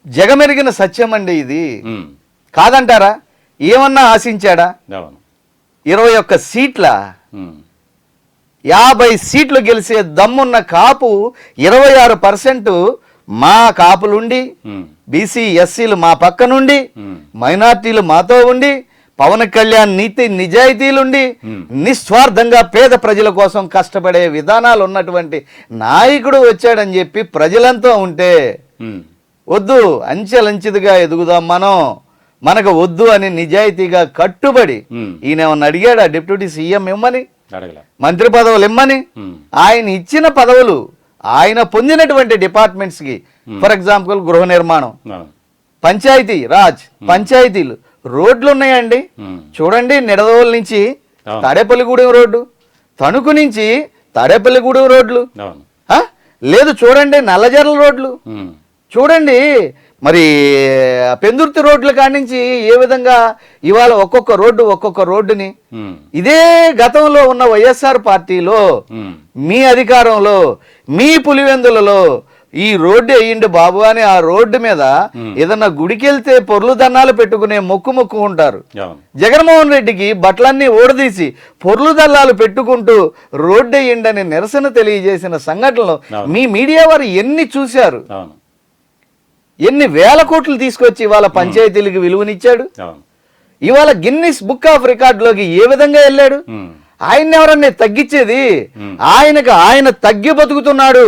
జగమెరిగిన సత్యం అండి ఇది. కాదంటారా? ఏమన్నా ఆశించాడా? 21 సీట్ల 50 సీట్లు గెలిచే దమ్మున్న కాపు 26% మా కాపులుండి, బీసీ ఎస్సీలు మా పక్క నుండి, మైనార్టీలు మాతో ఉండి, పవన్ కళ్యాణ్ నీతి నిజాయితీలుండి నిస్వార్థంగా పేద ప్రజల కోసం కష్టపడే విధానాలు ఉన్నటువంటి నాయకుడు వచ్చాడని చెప్పి ప్రజలంతా ఉంటే వద్దు, అంచెలంచెలుగా ఎదుగుదాం మనకు వద్దు అని నిజాయితీగా కట్టుబడి ఈయనేమన్నా అడిగాడా డిప్యూటీ సీఎం ఇమ్మని, మంత్రి పదవులు ఇమ్మని? ఆయన ఇచ్చిన పదవులు ఆయన పొందినటువంటి డిపార్ట్మెంట్స్కి, ఫర్ ఎగ్జాంపుల్ గృహ నిర్మాణం, పంచాయతీ రాజ్, పంచాయతీలు, రోడ్లు ఉన్నాయండి చూడండి. నిడదవోలు నుంచి తాడేపల్లిగూడెం రోడ్డు, తణుకు నుంచి తాడేపల్లిగూడెం రోడ్లు లేదు, చూడండి నల్లజర్ల రోడ్లు చూడండి. మరి పెందుర్తి రోడ్ల కాడి నుంచి ఏ విధంగా ఇవాళ ఒక్కొక్క రోడ్డుని ఇదే గతంలో ఉన్న వైఎస్ఆర్ పార్టీలో మీ అధికారంలో మీ పులివెందులలో ఈ రోడ్డు అయ్యిండు బాబు అని ఆ రోడ్డు మీద ఏదన్నా గుడికి వెళ్తే పొర్లు దన్నాలు పెట్టుకునే మొక్కు ఉంటారు. జగన్మోహన్ రెడ్డికి బట్టలన్నీ ఓడదీసి పొర్లు దల్లాలు పెట్టుకుంటూ రోడ్డు అయ్యిండని నిరసన తెలియజేసిన సంఘటనలు మీ మీడియా వారు ఎన్ని చూశారు? ఎన్ని వేల కోట్లు తీసుకొచ్చి ఇవాళ పంచాయతీలకు విలువనిచ్చాడు? ఇవాళ గిన్నిస్ బుక్ ఆఫ్ రికార్డులోకి ఏ విధంగా వెళ్ళాడు? ఆయన ఎవరన్నా తగ్గించేది? ఆయన తగ్గి బతుకుతున్నాడు.